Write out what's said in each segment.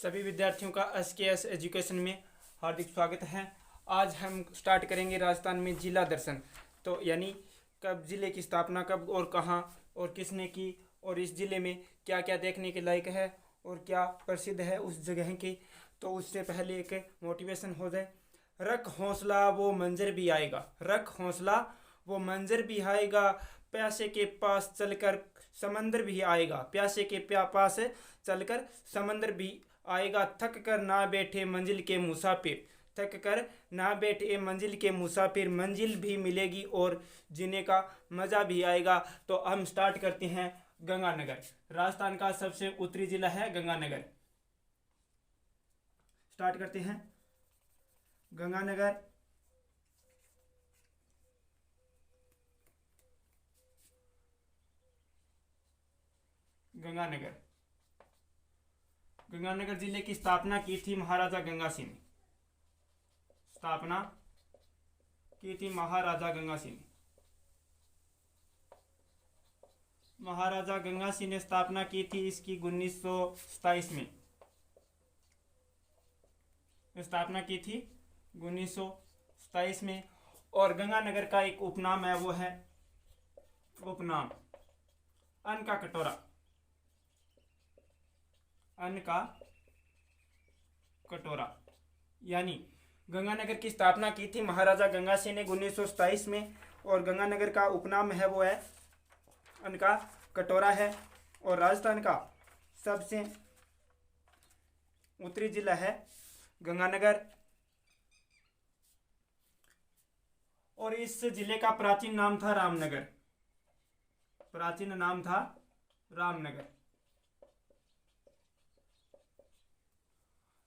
सभी विद्यार्थियों का SKS एजुकेशन में हार्दिक स्वागत है। आज हम स्टार्ट करेंगे राजस्थान में जिला दर्शन। तो यानी कब जिले की स्थापना कब और कहाँ और किसने की, और इस जिले में क्या क्या देखने के लायक है और क्या प्रसिद्ध है उस जगह की। तो उससे पहले एक मोटिवेशन हो जाए। रख हौसला वो मंजर भी आएगा, रख हौसला वो मंजर भी आएगा, प्यासे के पास चलकर समंदर भी आएगा, प्यासे के पास चलकर समंदर भी आएगा। थक कर ना बैठे मंजिल के मुसाफिर, थक कर ना बैठे मंजिल के मुसाफिर, मंजिल भी मिलेगी और जीने का मज़ा भी आएगा। तो हम स्टार्ट करते हैं। गंगानगर राजस्थान का सबसे उत्तरी जिला है गंगानगर। स्टार्ट करते हैं। गंगानगर गंगानगर गंगानगर जिले की स्थापना की थी महाराजा गंगा सिंह ने। स्थापना की थी महाराजा गंगा सिंह ने। महाराजा गंगा सिंह ने स्थापना की थी इसकी 1927 में। स्थापना की थी 1927 में। और गंगानगर का एक उपनाम है, वो है उपनाम अन्न का कटोरा। अन्न का कटोरा यानी गंगानगर की स्थापना की थी महाराजा गंगा सिंह ने 1927 में। और गंगानगर का उपनाम है, वो है अन्न का कटोरा है। और राजस्थान का सबसे उत्तरी जिला है गंगानगर। और इस जिले का प्राचीन नाम था रामनगर। प्राचीन नाम था रामनगर।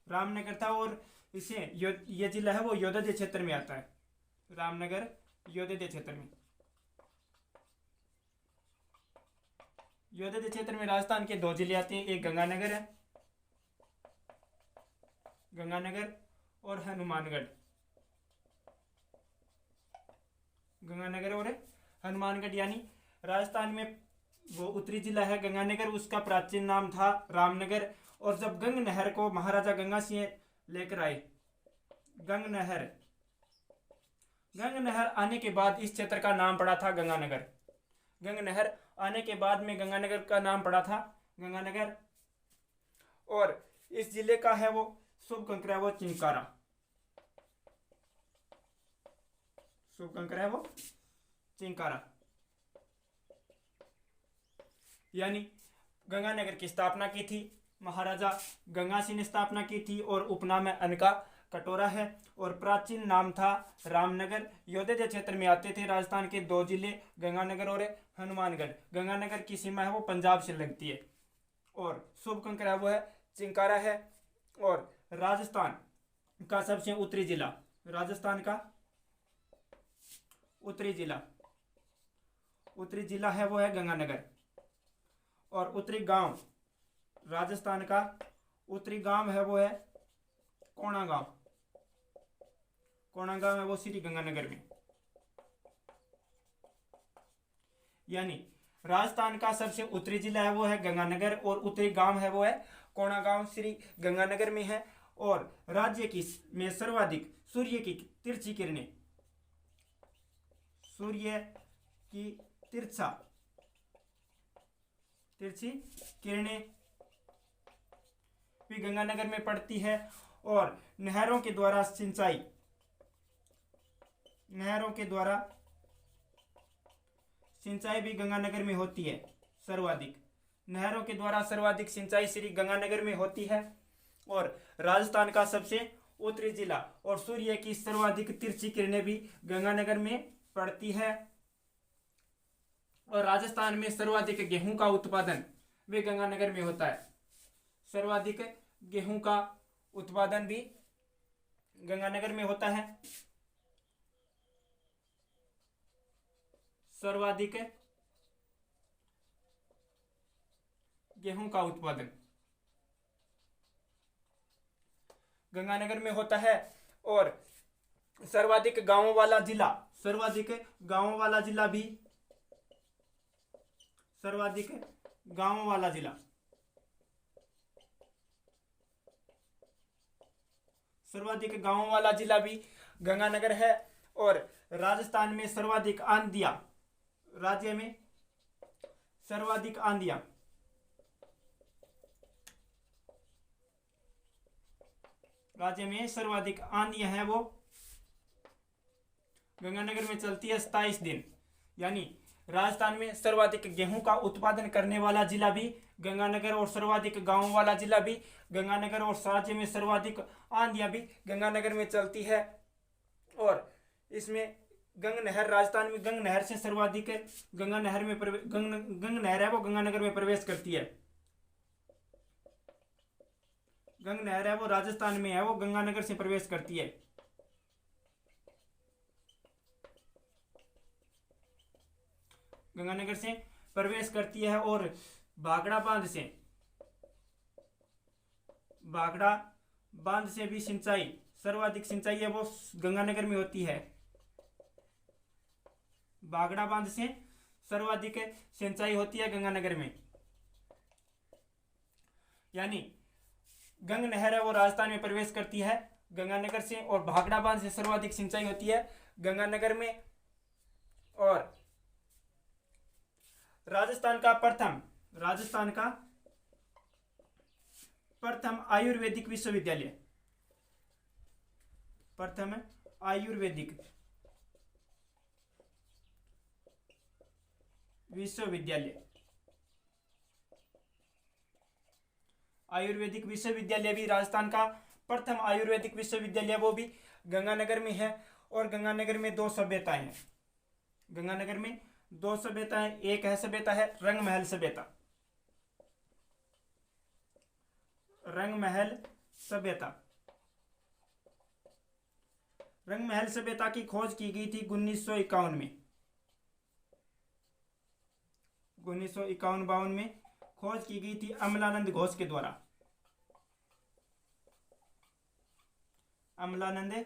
रामनगर था। और इसे यह जिला है वो योद्धा क्षेत्र में आता है। रामनगर योद्धा क्षेत्र में। योद्धा क्षेत्र में राजस्थान के 2 जिले आते हैं, एक गंगानगर है, गंगानगर और हनुमानगढ़। गंगानगर और हनुमानगढ़ यानी राजस्थान में वो उत्तरी जिला है गंगानगर। उसका प्राचीन नाम था रामनगर। और जब गंग नहर को महाराजा गंगा सिंह लेकर आए, गंग नहर आने के बाद इस क्षेत्र का नाम पड़ा था गंगानगर। गंग नहर आने के बाद में गंगानगर का नाम पड़ा था गंगानगर। और इस जिले का है वो शुभ कंकर है वो चिंकारा। शुभ कंकर है वो चिंकारा। यानी गंगानगर की स्थापना की थी महाराजा गंगा सिंह ने स्थापना की थी। और उपनाम है अन्न का कटोरा है। और प्राचीन नाम था रामनगर। योद्धा क्षेत्र में आते थे राजस्थान के 2 जिले गंगानगर और हनुमानगढ़। गंगानगर की सीमा है वो पंजाब से लगती है। और शुभ कंकर है वो है चिंकारा है। और राजस्थान का सबसे उत्तरी जिला, राजस्थान का उत्तरी जिला है वो है गंगानगर। और उत्तरी गांव, राजस्थान का उत्तरी गांव है वो है कोणा गांव। कोणा गांव है वो श्री गंगानगर में। यानी राजस्थान का सबसे उत्तरी जिला है वो है गंगानगर और उत्तरी गांव है वो है कोणा गांव, श्री गंगानगर में है। और राज्य की में सर्वाधिक सूर्य की तिरछी किरणें, सूर्य की तिरछी किरणें भी गंगानगर में पड़ती है। और नहरों के द्वारा सिंचाई भी गंगानगर में होती है। सर्वाधिक नहरों के द्वारा सर्वाधिक सिंचाई श्री गंगानगर में होती है। और राजस्थान का सबसे उत्तरी जिला और सूर्य की सर्वाधिक तिरछी किरणें भी गंगानगर में पड़ती है। और राजस्थान में सर्वाधिक गेहूं का उत्पादन भी गंगानगर में होता है। सर्वाधिक गेहूं का उत्पादन भी गंगानगर में होता है। सर्वाधिक गेहूं का उत्पादन गंगानगर में होता है। और सर्वाधिक गांवों वाला जिला भी सर्वाधिक गांवों वाला जिला सर्वाधिक गांवों वाला जिला भी गंगानगर है। और राजस्थान में सर्वाधिक आंधियां, राज्य में सर्वाधिक आंधियां, राज्य में सर्वाधिक आंधियां हैं वो गंगानगर में चलती है 27 दिन। यानी राजस्थान में सर्वाधिक गेहूं का उत्पादन करने वाला जिला भी गंगानगर और सर्वाधिक गांवों वाला जिला भी गंगानगर और राज्य में सर्वाधिक आंधियां भी गंगानगर में चलती है। और इसमें गंग नहर, राजस्थान में गंग नहर से सर्वाधिक गंगा नहर में गंग नहर है वो गंगानगर में प्रवेश करती है। गंग नहर है वो राजस्थान में है, वो गंगानगर से प्रवेश करती है। गंगानगर से प्रवेश करती है। और भाखड़ा बांध से भी सिंचाई, सर्वाधिक सिंचाई है वो गंगानगर में होती है। भाखड़ा बांध से सर्वाधिक सिंचाई होती है गंगानगर में। यानी गंग नहर है वो राजस्थान में प्रवेश करती है गंगानगर से, और भाखड़ा बांध से सर्वाधिक सिंचाई होती है गंगानगर में। और राजस्थान का प्रथम आयुर्वेदिक विश्वविद्यालय, प्रथम आयुर्वेदिक विश्वविद्यालय, आयुर्वेदिक विश्वविद्यालय भी राजस्थान का प्रथम आयुर्वेदिक विश्वविद्यालय वो भी गंगानगर में है। और गंगानगर में दो सभ्यताएं हैं, गंगानगर में दो सभ्यताएं। एक है सभ्यता है रंगमहल सभ्यता, रंगमहल सभ्यता। रंगमहल सभ्यता की खोज की गई थी 1951 में, 1951-52 में खोज की गई थी अमलानंद घोष के द्वारा। अमलानंद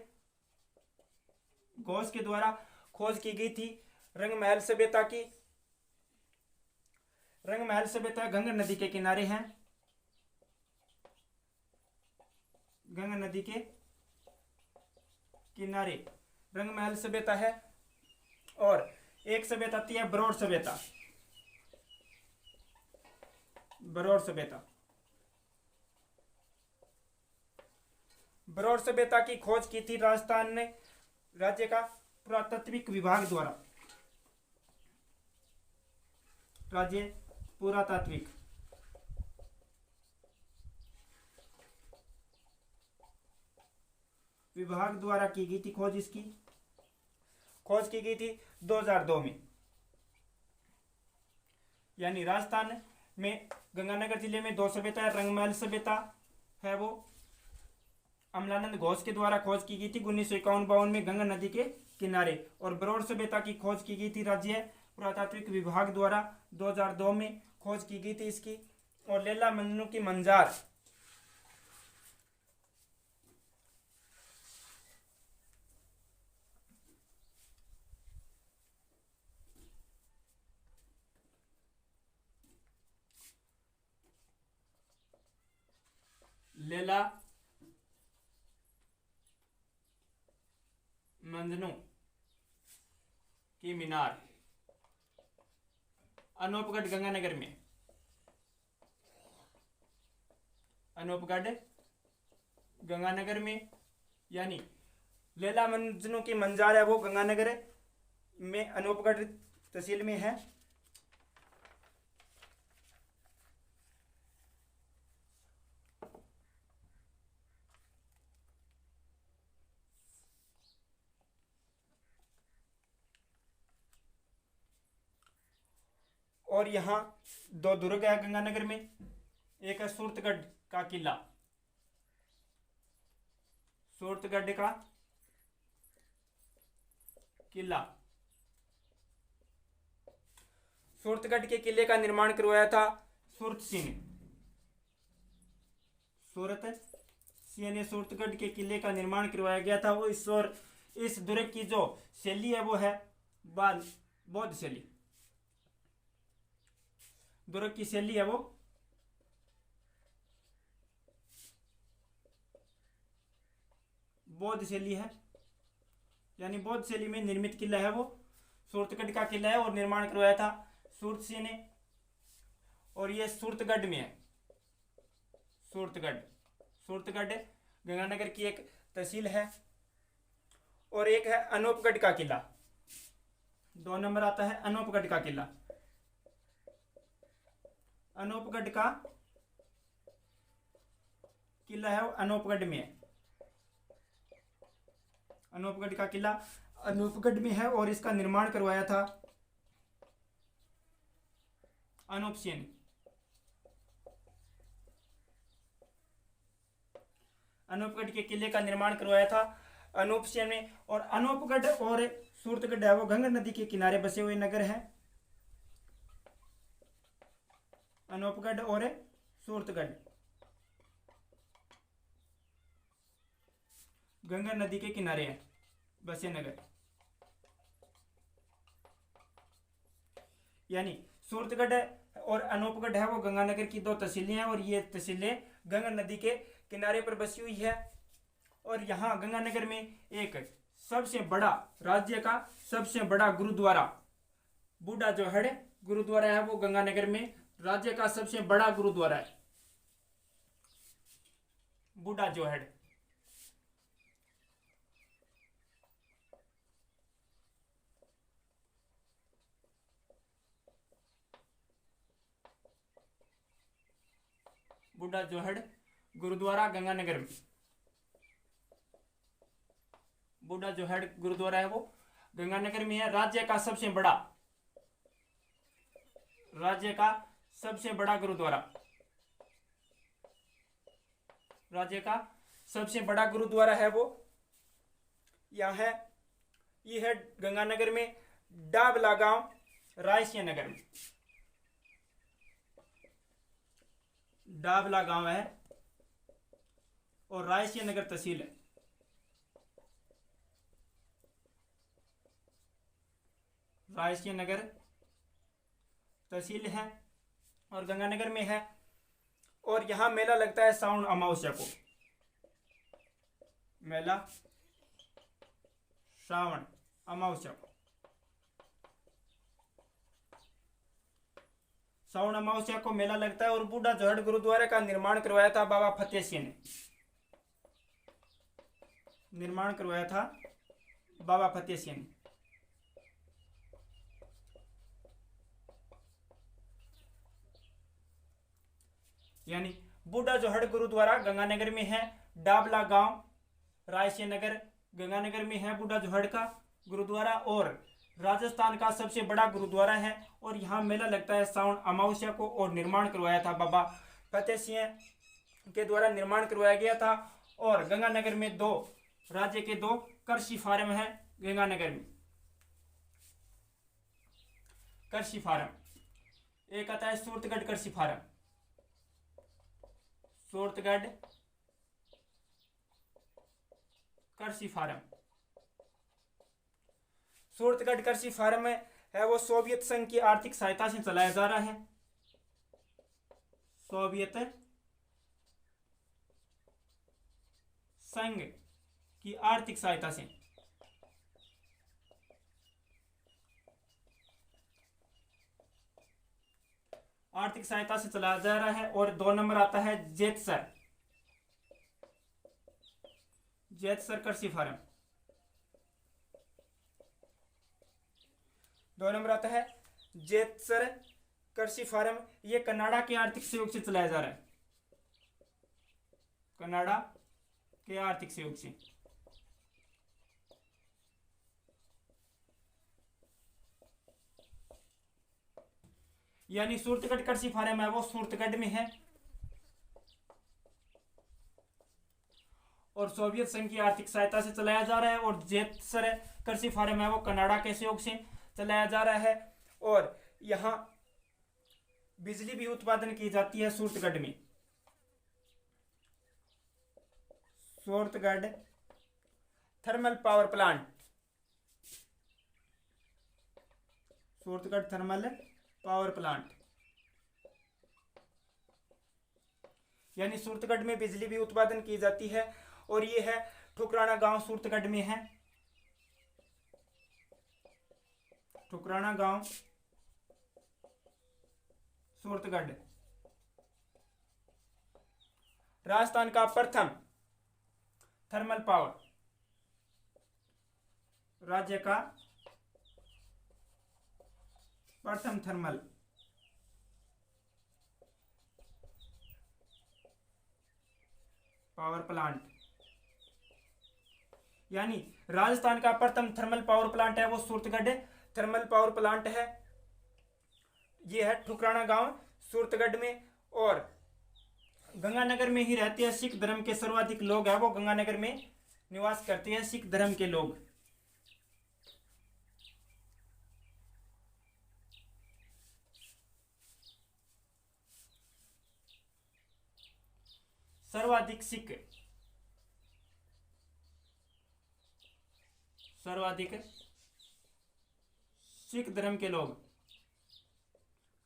घोष के द्वारा खोज की गई थी रंगमहल सभ्यता की। रंगमहल सभ्यता गंगा नदी के किनारे है, गंगा नदी के किनारे रंगमहल सभ्यता है। और एक सभ्यता आती है बरौर सभ्यता, बरौर सभ्यता। बरौर सभ्यता की खोज की थी राजस्थान ने राज्य का पुरातात्विक विभाग द्वारा, राज्य पुरातात्विक विभाग द्वारा की गई थी खोज। इसकी खोज की गई थी 2002 में। यानी राजस्थान में गंगानगर जिले में दो सभ्यता है। रंगमहल सभ्यता है वो अमलानंद घोष के द्वारा खोज की गई थी 1951-52 में गंगा नदी के किनारे। और बरौर सभ्यता की खोज की गई थी राज्य पुरातात्विक विभाग द्वारा 2002 में खोज की गई थी इसकी। और लैला मजनू की मंजार, लैला मजनू की मीनार अनूपगढ़ गंगानगर में, अनूपगढ़ गंगानगर में। यानी लैला मजनू की मंजार है वो गंगानगर में अनूपगढ़ तहसील में है। और यहाँ दो दुर्ग है गंगानगर में, एक है सूरतगढ़ का किला, सूरतगढ़ का किला। सूरतगढ़ के किले का निर्माण करवाया था सूरत सिंह ने, सूरत सिंह ने सूरतगढ़ के किले का निर्माण करवाया गया था। वो इस दुर्ग की जो शैली है वो है बौद्ध शैली, दुर्ग की शैली है वो बौद्ध शैली है, यानी बौद्ध शैली में निर्मित किला है वो सूरतगढ़ का किला है और निर्माण करवाया था सूरतसिंह ने। और ये सूरतगढ़ में है। सूरतगढ़ गंगानगर की एक तहसील है। और एक है अनूपगढ़ का किला, 2 नंबर आता है अनूपगढ़ का किला। अनूपगढ़ का किला है वो अनूपगढ़ में है। अनूपगढ़ का किला अनूपगढ़ में है और इसका निर्माण करवाया था अनूप सिंह ने। अनूपगढ़ के किले का निर्माण करवाया था अनूप सिंह ने। और अनूपगढ़ और सूरतगढ़ है वो गंगा नदी के किनारे बसे हुए नगर हैं। अनूपगढ़ और सूरतगढ़ गंगा नदी के किनारे हैं बसे नगर। यानी सूरतगढ़ और अनूपगढ़ है वो गंगानगर की 2 तहसीलें हैं और ये तहसीलें गंगा नदी के किनारे पर बसी हुई है। और यहाँ गंगानगर में एक सबसे बड़ा, राज्य का सबसे बड़ा गुरुद्वारा बूढ़ा जोहड़ गुरुद्वारा है वो गंगानगर में राज्य का सबसे बड़ा गुरुद्वारा है, बूढ़ा जोहड़। बूढ़ा जोहड़ गुरुद्वारा गंगानगर में, बूढ़ा जोहड़ गुरुद्वारा है वो गंगानगर में है। राज्य का सबसे बड़ा गुरुद्वारा, राज्य का सबसे बड़ा गुरुद्वारा है वो यह है। ये है गंगानगर में डाबला गांव, रायसिया नगर में। डाबला गांव है और रायसिया नगर तहसील है। रायसिया नगर तहसील है और गंगानगर में है। और यहाँ मेला लगता है श्रावण अमावस्या को। मेला श्रावण अमावस्या को, श्रावण अमावस्या को मेला लगता है। और बूढ़ा जोहड़ गुरुद्वारे का निर्माण करवाया था बाबा फतेह सिंह ने। निर्माण करवाया था बाबा फतेह सिंह ने। यानी बूढ़ा जोहड़ गुरुद्वारा गंगानगर में है। डाबला गांव, रायसिया नगर गंगानगर में है बूढ़ा जोहड़ का गुरुद्वारा। और राजस्थान का सबसे बड़ा गुरुद्वारा है और यहाँ मेला लगता है श्रावण अमावस्या को। और निर्माण करवाया था बाबा फतेह सिंह के द्वारा निर्माण करवाया गया था। और गंगानगर में राज्य के 2 कृषि फार्म है गंगानगर में। कृषि फार्म, एक आता है सूरतगढ़ कृषि फार्म, सूरतगढ़ कृषि फार्म। सूरतगढ़ कृषि फार्म है वो सोवियत संघ की आर्थिक सहायता से चलाया जा रहा है। सोवियत संघ की आर्थिक सहायता से चलाया जा रहा है। और 2 नंबर आता है जेतसर कृषि फार्म। 2 नंबर आता है जेतसर कृषि फार्म। ये कनाडा के आर्थिक सहयोग से चलाया जा रहा है, कनाडा के आर्थिक सहयोग से। यानी सूरतगढ़ कृषि फार्म है वो सूरतगढ़ में है और सोवियत संघ की आर्थिक सहायता से चलाया जा रहा है। और जेतसर कृषि फार्म है वो कनाडा के सहयोग से चलाया जा रहा है। और यहाँ बिजली भी उत्पादन की जाती है सूरतगढ़ में। Suratgarh thermal power plant, Suratgarh thermal power plant. यानी सूरतगढ़ में बिजली भी उत्पादन की जाती है। और ये है ठुकराना गांव सूरतगढ़ में है। ठुकराना गांव सूरतगढ़। राजस्थान का प्रथम थर्मल पावर, राज्य का प्रथम थर्मल पावर प्लांट, यानी राजस्थान का प्रथम थर्मल पावर प्लांट है वो सूरतगढ़ थर्मल पावर प्लांट है। ये है ठुकराना गांव सूरतगढ़ में। और गंगानगर में ही रहते हैं सिख धर्म के सर्वाधिक लोग हैं, वो गंगानगर में निवास करते हैं सिख धर्म के लोग। सर्वाधिक सिख धर्म के लोग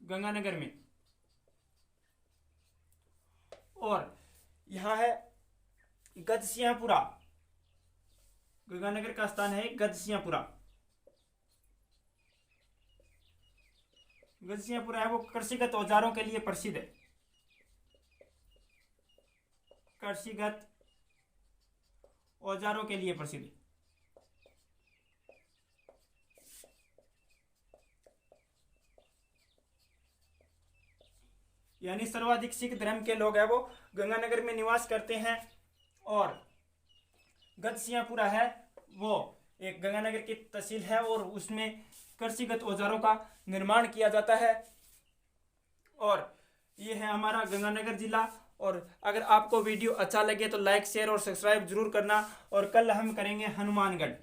गंगानगर में। और यहां है गजसियापुरा, गंगानगर का स्थान है गजसियापुरा। गजसियापुरा है वो कृषिगत औजारों के लिए प्रसिद्ध है। कृषिगत औजारों के लिए प्रसिद्ध। यानी सर्वाधिक सिख धर्म के लोग हैं वो गंगानगर में निवास करते हैं। और गजसियापुरा है वो एक गंगानगर की तहसील है और उसमें कृषिगत औजारों का निर्माण किया जाता है। और ये है हमारा गंगानगर जिला। और अगर आपको वीडियो अच्छा लगे तो लाइक शेयर और सब्सक्राइब जरूर करना। और कल हम करेंगे हनुमानगढ़।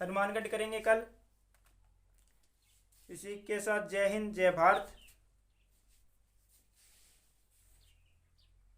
हनुमानगढ़ करेंगे कल। इसी के साथ जय हिंद, जय भारत।